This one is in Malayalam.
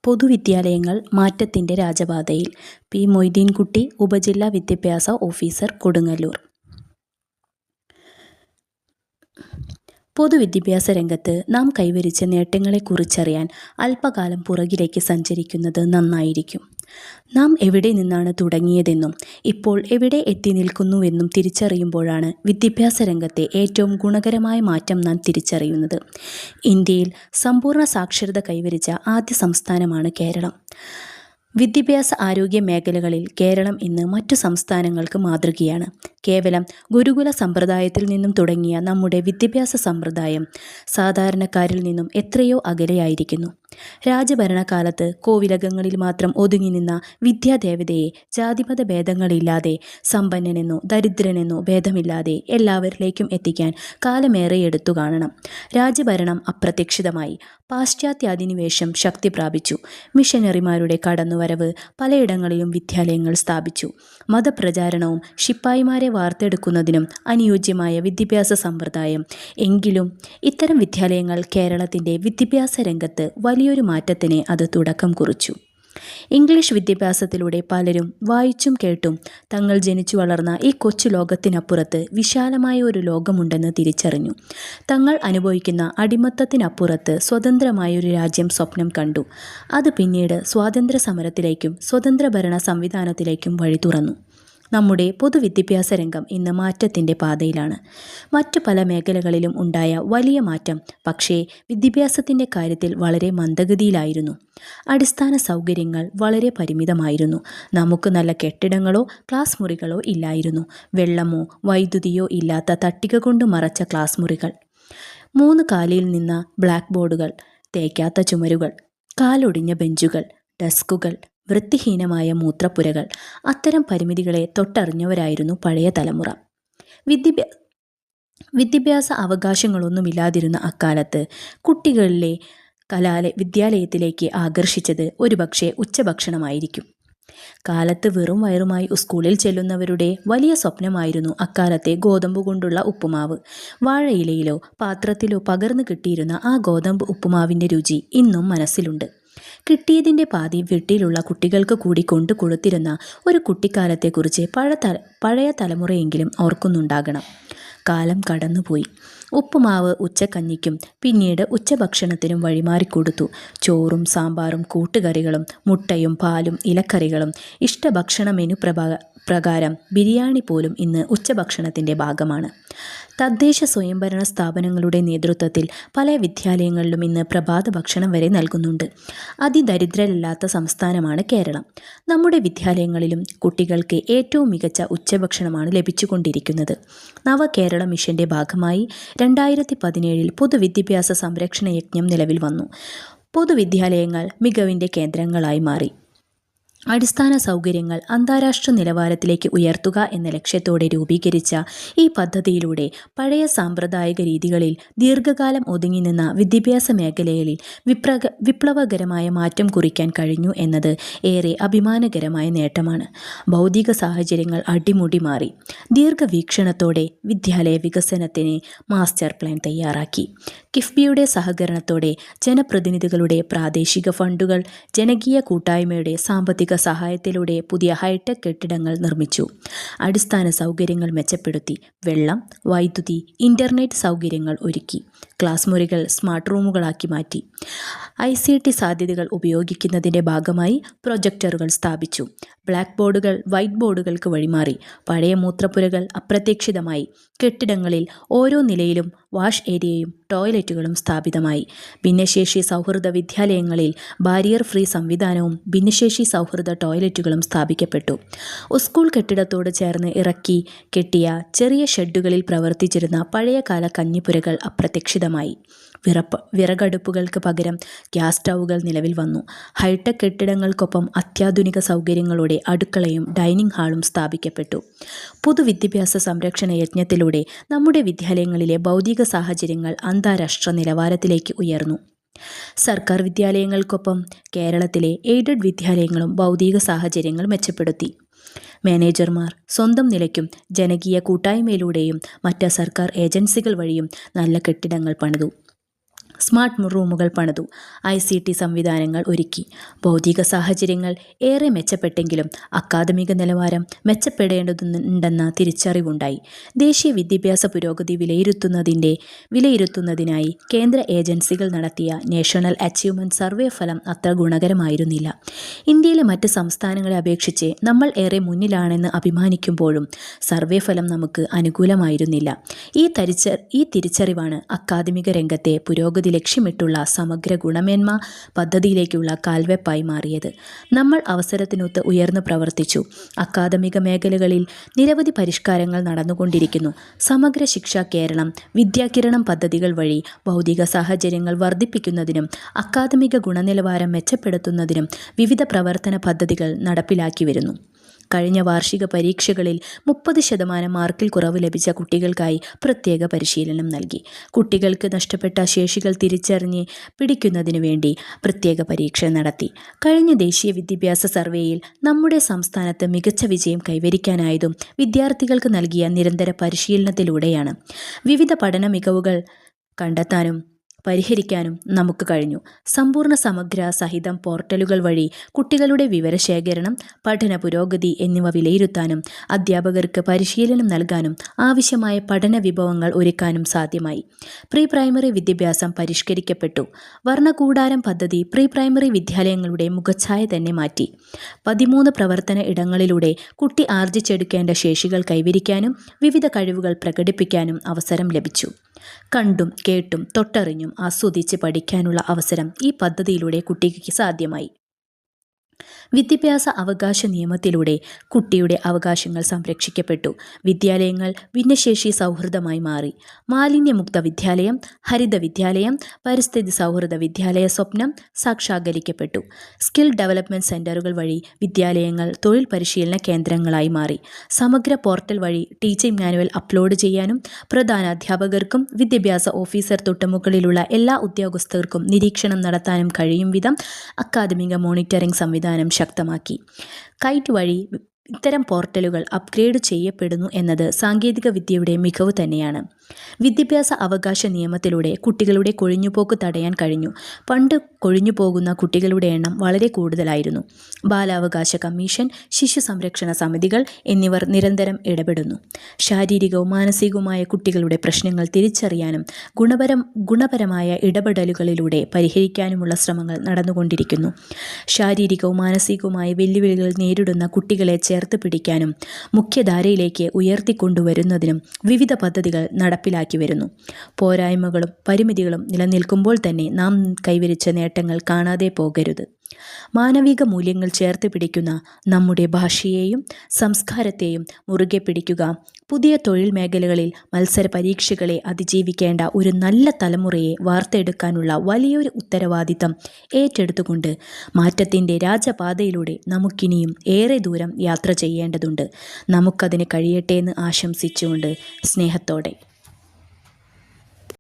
പൊതുവിദ്യാലയങ്ങൾ മാറ്റത്തിൻ്റെ രാജപാതയിൽ. പി. മൊയ്തീൻകുട്ടി, ഉപജില്ലാ വിദ്യാഭ്യാസ ഓഫീസർ, കൊടുങ്ങല്ലൂർ. പൊതുവിദ്യാഭ്യാസ രംഗത്ത് നാം കൈവരിച്ച നേട്ടങ്ങളെക്കുറിച്ചറിയാൻ അല്പകാലം പുറകിലേക്ക് സഞ്ചരിക്കുന്നത് നന്നായിരിക്കും. നാം എവിടെ നിന്നാണ് തുടങ്ങിയതെന്നും ഇപ്പോൾ എവിടെ എത്തി നിൽക്കുന്നുവെന്നും തിരിച്ചറിയുമ്പോഴാണ് വിദ്യാഭ്യാസ രംഗത്തെ ഏറ്റവും ഗുണകരമായ മാറ്റം നാം തിരിച്ചറിയുന്നത്. ഇന്ത്യയിൽ സമ്പൂർണ്ണ സാക്ഷരത കൈവരിച്ച ആദ്യ സംസ്ഥാനമാണ് കേരളം. വിദ്യാഭ്യാസ ആരോഗ്യ മേഖലകളിൽ കേരളം ഇന്ന് മറ്റു സംസ്ഥാനങ്ങൾക്ക് മാതൃകയാണ്. കേവലം ഗുരുകുല സമ്പ്രദായത്തിൽ നിന്നും തുടങ്ങിയ നമ്മുടെ വിദ്യാഭ്യാസ സമ്പ്രദായം സാധാരണക്കാരിൽ നിന്നും എത്രയോ അകലെയായിരിക്കുന്നു. രാജഭരണകാലത്ത് കോവിലകങ്ങളിൽ മാത്രം ഒതുങ്ങി നിന്ന വിദ്യാദേവതയെ ജാതിമത ഭേദങ്ങളില്ലാതെ, സമ്പന്നനെന്നോ ദരിദ്രനെന്നോ ഭേദമില്ലാതെ എല്ലാവരിലേക്കും എത്തിക്കാൻ കാലമേറെയെടുത്തു കാണണം. രാജഭരണം അപ്രത്യക്ഷിതമായി. പാശ്ചാത്യാധിനിവേശം ശക്തി പ്രാപിച്ചു. മിഷനറിമാരുടെ കടന്നുവരവ് പലയിടങ്ങളിലും വിദ്യാലയങ്ങൾ സ്ഥാപിച്ചു. മതപ്രചാരണവും ശിപ്പായിമാരെ വാർത്തെടുക്കുന്നതിനും അനുയോജ്യമായ വിദ്യാഭ്യാസ സമ്പ്രദായം. എങ്കിലും ഇത്തരം വിദ്യാലയങ്ങൾ കേരളത്തിൻ്റെ വിദ്യാഭ്യാസ രംഗത്ത് വലിയൊരു മാറ്റത്തിന് അത് തുടക്കം കുറിച്ചു. ഇംഗ്ലീഷ് വിദ്യാഭ്യാസത്തിലൂടെ പലരും വായിച്ചും കേട്ടും തങ്ങൾ ജനിച്ചു വളർന്ന ഈ കൊച്ചു ലോകത്തിനപ്പുറത്ത് വിശാലമായ ഒരു ലോകമുണ്ടെന്ന് തിരിച്ചറിഞ്ഞു. തങ്ങൾ അനുഭവിക്കുന്ന അടിമത്തത്തിനപ്പുറത്ത് സ്വതന്ത്രമായൊരു രാജ്യം സ്വപ്നം കണ്ടു. അത് പിന്നീട് സ്വാതന്ത്ര്യ സമരത്തിലേക്കും സ്വതന്ത്ര ഭരണ സംവിധാനത്തിലേക്കും വഴി തുറന്നു. നമ്മുടെ പൊതുവിദ്യാഭ്യാസ രംഗം ഇന്ന് മാറ്റത്തിൻ്റെ പാതയിലാണ്. മറ്റു പല മേഖലകളിലും ഉണ്ടായ വലിയ മാറ്റം പക്ഷേ വിദ്യാഭ്യാസത്തിൻ്റെ കാര്യത്തിൽ വളരെ മന്ദഗതിയിലായിരുന്നു. അടിസ്ഥാന സൗകര്യങ്ങൾ വളരെ പരിമിതമായിരുന്നു. നമുക്ക് നല്ല കെട്ടിടങ്ങളോ ക്ലാസ് മുറികളോ ഇല്ലായിരുന്നു. വെള്ളമോ വൈദ്യുതിയോ ഇല്ലാത്ത തട്ടിക കൊണ്ട് മറച്ച ക്ലാസ് മുറികൾ, 3 കാലിൽ നിന്ന ബ്ലാക്ക് ബോർഡുകൾ, തേക്കാത്ത ചുമരുകൾ, കാലൊടിഞ്ഞ ബെഞ്ചുകൾ, ഡെസ്കുകൾ, വൃത്തിഹീനമായ മൂത്രപ്പുരകൾ. അത്തരം പരിമിതികളെ തൊട്ടറിഞ്ഞവരായിരുന്നു പഴയ തലമുറ. വിദ്യാഭ്യാസ അവകാശങ്ങളൊന്നുമില്ലാതിരുന്ന അക്കാലത്ത് കുട്ടികളിലെ വിദ്യാലയത്തിലേക്ക് ആകർഷിച്ചത് ഒരുപക്ഷെ ഉച്ചഭക്ഷണമായിരിക്കും. കാലത്ത് വെറും വയറുമായി സ്കൂളിൽ ചെല്ലുന്നവരുടെ വലിയ സ്വപ്നമായിരുന്നു അക്കാലത്തെ ഗോതമ്പ് കൊണ്ടുള്ള ഉപ്പുമാവ്. വാഴയിലയിലോ പാത്രത്തിലോ പകർന്നു കിട്ടിയിരുന്ന ആ ഗോതമ്പ് ഉപ്പുമാവിൻ്റെ രുചി ഇന്നും മനസ്സിലുണ്ട്. കിട്ടിയതിൻ്റെ പാതി വീട്ടിലുള്ള കുട്ടികൾക്ക് കൂടി കൊണ്ടു കൊടുത്തിരുന്ന ഒരു കുട്ടിക്കാലത്തെക്കുറിച്ച് പഴയ തലമുറയെങ്കിലും ഓർക്കുന്നുണ്ടാകണം. കാലം കടന്നുപോയി. ഉപ്പുമാവ് ഉച്ചക്കഞ്ഞിക്കും പിന്നീട് ഉച്ചഭക്ഷണത്തിനും വഴിമാറിക്കൊടുത്തു. ചോറും സാമ്പാറും കൂട്ടുകറികളും മുട്ടയും പാലും ഇലക്കറികളും. ഇഷ്ടഭക്ഷണ മെനു പ്രകാരം ബിരിയാണി പോലും ഇന്ന് ഉച്ചഭക്ഷണത്തിൻ്റെ ഭാഗമാണ്. തദ്ദേശ സ്വയംഭരണ സ്ഥാപനങ്ങളുടെ നേതൃത്വത്തിൽ പല വിദ്യാലയങ്ങളിലും ഇന്ന് പ്രഭാത ഭക്ഷണം വരെ നൽകുന്നുണ്ട്. അതിദരിദ്രരല്ലാത്ത സംസ്ഥാനമാണ് കേരളം. നമ്മുടെ വിദ്യാലയങ്ങളിലും കുട്ടികൾക്ക് ഏറ്റവും മികച്ച ഉച്ചഭക്ഷണമാണ് ലഭിച്ചുകൊണ്ടിരിക്കുന്നത്. നവകേരള മിഷന്റെ ഭാഗമായി 2017 പൊതുവിദ്യാഭ്യാസ സംരക്ഷണ യജ്ഞം നിലവിൽ വന്നു. പൊതുവിദ്യാലയങ്ങൾ മികവിൻ്റെ കേന്ദ്രങ്ങളായി മാറി. അടിസ്ഥാന സൗകര്യങ്ങൾ അന്താരാഷ്ട്ര നിലവാരത്തിലേക്ക് ഉയർത്തുക എന്ന ലക്ഷ്യത്തോടെ രൂപീകരിച്ച ഈ പദ്ധതിയിലൂടെ പഴയ സാമ്പ്രദായിക രീതികളിൽ ദീർഘകാലം ഒതുങ്ങി നിന്ന വിദ്യാഭ്യാസ മേഖലകളിൽ വിപ്ലവകരമായ മാറ്റം കുറിക്കാൻ കഴിഞ്ഞു എന്നത് ഏറെ അഭിമാനകരമായ നേട്ടമാണ്. ഭൗതിക സാഹചര്യങ്ങൾ അടിമുടി മാറി. ദീർഘവീക്ഷണത്തോടെ വിദ്യാലയ വികസനത്തിന് മാസ്റ്റർ പ്ലാൻ തയ്യാറാക്കി. കിഫ്ബിയുടെ സഹകരണത്തോടെ ജനപ്രതിനിധികളുടെ പ്രാദേശിക ഫണ്ടുകൾ, ജനകീയ കൂട്ടായ്മയുടെ സാമ്പത്തിക സഹായത്തിലൂടെ പുതിയ ഹൈടെക് കെട്ടിടങ്ങൾ നിർമ്മിച്ചു. അടിസ്ഥാന സൗകര്യങ്ങൾ മെച്ചപ്പെടുത്തി. വെള്ളം, വൈദ്യുതി, ഇന്റർനെറ്റ് സൗകര്യങ്ങൾ ഒരുക്കി. ക്ലാസ് മുറികൾ സ്മാർട്ട് റൂമുകളാക്കി മാറ്റി. ICT സാധ്യതകൾ ഉപയോഗിക്കുന്നതിൻ്റെ ഭാഗമായി പ്രൊജക്ടറുകൾ സ്ഥാപിച്ചു. ബ്ലാക്ക് ബോർഡുകൾ വൈറ്റ് ബോർഡുകൾക്ക് വഴിമാറി. പഴയ മൂത്രപ്പുരകൾ അപ്രത്യക്ഷിതമായി. കെട്ടിടങ്ങളിൽ ഓരോ നിലയിലും വാഷ് ഏരിയയും ടോയ്ലറ്റുകളും സ്ഥാപിതമായി. ഭിന്നശേഷി സൗഹൃദ വിദ്യാലയങ്ങളിൽ ബാരിയർ ഫ്രീ സംവിധാനവും ഭിന്നശേഷി സൗഹൃദ ടോയ്ലറ്റുകളും സ്ഥാപിക്കപ്പെട്ടു. സ്കൂൾ കെട്ടിടത്തോട് ചേർന്ന് ഇറക്കി കെട്ടിയ ചെറിയ ഷെഡുകളിൽ പ്രവർത്തിച്ചിരുന്ന പഴയകാല കഞ്ഞിപ്പുരകൾ അപ്രത്യക്ഷിതമായി. വിറകടുപ്പുകൾക്ക് പകരം ഗ്യാസ് സ്റ്റൗകൾ നിലവിൽ വന്നു. ഹൈടെക് കെട്ടിടങ്ങൾക്കൊപ്പം അത്യാധുനിക സൗകര്യങ്ങളോടെ അടുക്കളയും ഡൈനിങ് ഹാളും സ്ഥാപിക്കപ്പെട്ടു. പൊതുവിദ്യാഭ്യാസ സംരക്ഷണ യജ്ഞത്തിലൂടെ നമ്മുടെ വിദ്യാലയങ്ങളിലെ ഭൗതിക സാഹചര്യങ്ങൾ അന്താരാഷ്ട്ര നിലവാരത്തിലേക്ക് ഉയർന്നു. സർക്കാർ വിദ്യാലയങ്ങൾക്കൊപ്പം കേരളത്തിലെ എയ്ഡഡ് വിദ്യാലയങ്ങളും ഭൗതിക സാഹചര്യങ്ങൾ മെച്ചപ്പെടുത്തി. മാനേജർമാർ സ്വന്തം നിലയ്ക്കും ജനകീയ കൂട്ടായ്മയിലൂടെയും മറ്റ് സർക്കാർ ഏജൻസികൾ വഴിയും നല്ല കെട്ടിടങ്ങൾ പണിതു. സ്മാർട്ട് റൂമുകൾ പണിതു, ICT സംവിധാനങ്ങൾ ഒരുക്കി. ഭൗതിക സാഹചര്യങ്ങൾ ഏറെ മെച്ചപ്പെട്ടെങ്കിലും അക്കാദമിക നിലവാരം മെച്ചപ്പെടേണ്ടതുണ്ടെന്ന തിരിച്ചറിവുണ്ടായി. ദേശീയ വിദ്യാഭ്യാസ പുരോഗതി വിലയിരുത്തുന്നതിനായി കേന്ദ്ര ഏജൻസികൾ നടത്തിയ നാഷണൽ അച്ചീവ്മെൻറ്റ് സർവേ ഫലം അത്ര ഗുണകരമായിരുന്നില്ല. ഇന്ത്യയിലെ മറ്റ് സംസ്ഥാനങ്ങളെ അപേക്ഷിച്ച് നമ്മൾ ഏറെ മുന്നിലാണെന്ന് അഭിമാനിക്കുമ്പോഴും സർവേ ഫലം നമുക്ക് അനുകൂലമായിരുന്നില്ല. ഈ തിരിച്ചറിവാണ് അക്കാദമിക രംഗത്തെ പുരോഗതി ലക്ഷ്യമിട്ടുള്ള സമഗ്ര ഗുണമേന്മ പദ്ധതിയിലേക്കുള്ള കാൽവെപ്പായി മാറിയത്. നമ്മൾ അവസരത്തിനൊത്ത് ഉയർന്നു പ്രവർത്തിച്ചു. അക്കാദമിക മേഖലകളിൽ നിരവധി പരിഷ്കാരങ്ങൾ നടന്നുകൊണ്ടിരിക്കുന്നു. സമഗ്ര ശിക്ഷ കേരളം, വിദ്യാകിരണം പദ്ധതികൾ വഴി ഭൗതിക സാഹചര്യങ്ങൾ വർദ്ധിപ്പിക്കുന്നതിനും അക്കാദമിക ഗുണനിലവാരം മെച്ചപ്പെടുത്തുന്നതിനും വിവിധ പ്രവർത്തന പദ്ധതികൾ നടപ്പിലാക്കി വരുന്നു. കഴിഞ്ഞ വാർഷിക പരീക്ഷകളിൽ 30% മാർക്കിൽ കുറവ് ലഭിച്ച കുട്ടികൾക്കായി പ്രത്യേക പരിശീലനം നൽകി. കുട്ടികൾക്ക് നഷ്ടപ്പെട്ട ശേഷികൾ തിരിച്ചറിഞ്ഞ് പിടിക്കുന്നതിനു വേണ്ടി പ്രത്യേക പരീക്ഷ നടത്തി. കഴിഞ്ഞ ദേശീയ വിദ്യാഭ്യാസ സർവേയിൽ നമ്മുടെ സംസ്ഥാനത്ത് മികച്ച വിജയം കൈവരിക്കാനായതും വിദ്യാർത്ഥികൾക്ക് നൽകിയ നിരന്തര പരിശീലനത്തിലൂടെയാണ്. വിവിധ പഠന മികവുകൾ കണ്ടെത്താനും പരിഹരിക്കാനും നമുക്ക് കഴിഞ്ഞു. സമ്പൂർണ്ണ സമഗ്ര സഹിതം പോർട്ടലുകൾ വഴി കുട്ടികളുടെ വിവരശേഖരണം, പഠന പുരോഗതി എന്നിവ വിലയിരുത്താനും അധ്യാപകർക്ക് പരിശീലനം നൽകാനും ആവശ്യമായ പഠന വിഭവങ്ങൾ ഒരുക്കാനും സാധ്യമായി. പ്രീ പ്രൈമറി വിദ്യാഭ്യാസം പരിഷ്കരിക്കപ്പെട്ടു. വർണ്ണകൂടാരം പദ്ധതി പ്രീ പ്രൈമറി വിദ്യാലയങ്ങളുടെ മുഖച്ഛായ തന്നെ മാറ്റി. 13 പ്രവർത്തന ഇടങ്ങളിലൂടെ കുട്ടി ആർജിച്ചെടുക്കേണ്ട ശേഷികൾ കൈവരിക്കാനും വിവിധ കഴിവുകൾ പ്രകടിപ്പിക്കാനും അവസരം ലഭിച്ചു. കണ്ടും കേട്ടും തൊട്ടറിഞ്ഞും ആസ്വദിച്ച് പഠിക്കാനുള്ള അവസരം ഈ പദ്ധതിയിലൂടെ കുട്ടിക്ക് സാധ്യമായി. വിദ്യാഭ്യാസ അവകാശ നിയമത്തിലൂടെ കുട്ടിയുടെ അവകാശങ്ങൾ സംരക്ഷിക്കപ്പെട്ടു. വിദ്യാലയങ്ങൾ ഭിന്നശേഷി സൗഹൃദമായി മാറി. മാലിന്യമുക്ത വിദ്യാലയം, ഹരിത വിദ്യാലയം, പരിസ്ഥിതി സൗഹൃദ വിദ്യാലയ സ്വപ്നം സാക്ഷാത്കരിക്കപ്പെട്ടു. സ്കിൽ ഡെവലപ്മെൻറ്റ് സെൻ്ററുകൾ വഴി വിദ്യാലയങ്ങൾ തൊഴിൽ പരിശീലന കേന്ദ്രങ്ങളായി മാറി. സമഗ്ര പോർട്ടൽ വഴി ടീച്ചിങ് മാനുവൽ അപ്ലോഡ് ചെയ്യാനും പ്രധാന അധ്യാപകർക്കും വിദ്യാഭ്യാസ ഓഫീസർ തൊട്ടുമുകളിലുള്ള എല്ലാ ഉദ്യോഗസ്ഥർക്കും നിരീക്ഷണം നടത്താനും കഴിയും വിധം അക്കാദമിക മോണിറ്ററിംഗ് സംവിധാനം ശക്തമാക്കി. കൈറ്റ് വഴി ഇത്തരം പോർട്ടലുകൾ അപ്ഗ്രേഡ് ചെയ്യപ്പെടുന്നു എന്നത് സാങ്കേതിക വിദ്യയുടെ മികവ് തന്നെയാണ്. വിദ്യാഭ്യാസ അവകാശ നിയമത്തിലൂടെ കുട്ടികളുടെ കൊഴിഞ്ഞുപോക്ക് തടയാൻ കഴിഞ്ഞു. പണ്ട് കൊഴിഞ്ഞുപോകുന്ന കുട്ടികളുടെ എണ്ണം വളരെ കൂടുതലായിരുന്നു. ബാലാവകാശ കമ്മീഷൻ, ശിശു സംരക്ഷണ സമിതികൾ എന്നിവർ നിരന്തരം ഇടപെടുന്നു. ശാരീരികവും മാനസികവുമായ കുട്ടികളുടെ പ്രശ്നങ്ങൾ തിരിച്ചറിയാനും ഗുണപരമായ ഇടപെടലുകളിലൂടെ പരിഹരിക്കാനുമുള്ള ശ്രമങ്ങൾ നടന്നുകൊണ്ടിരിക്കുന്നു. ശാരീരികവും മാനസികവുമായ വെല്ലുവിളികൾ നേരിടുന്ന കുട്ടികളെ ചേർത്ത് പിടിക്കാനും മുഖ്യധാരയിലേക്ക് ഉയർത്തിക്കൊണ്ടുവരുന്നതിനും വിവിധ പദ്ധതികൾ നടപ്പിലാക്കി വരുന്നു. പോരായ്മകളും പരിമിതികളും നിലനിൽക്കുമ്പോൾ തന്നെ നാം കൈവരിച്ച നേട്ടങ്ങൾ കാണാതെ പോകരുത്. മാനവിക മൂല്യങ്ങൾ ചേർത്ത് പിടിക്കുന്ന നമ്മുടെ ഭാഷയെയും സംസ്കാരത്തെയും മുറുകെ പിടിക്കുക. പുതിയ തൊഴിൽ മേഖലകളിൽ മത്സര പരീക്ഷകളെ അതിജീവിക്കേണ്ട ഒരു നല്ല തലമുറയെ വാർത്തെടുക്കാനുള്ള വലിയൊരു ഉത്തരവാദിത്തം ഏറ്റെടുത്തുകൊണ്ട് മാറ്റത്തിൻ്റെ രാജപാതയിലൂടെ നമുക്കിനിയും ഏറെ ദൂരം യാത്ര ചെയ്യേണ്ടതുണ്ട്. നമുക്കതിന് കഴിയട്ടെ എന്ന് ആശംസിച്ചുകൊണ്ട് സ്നേഹത്തോടെ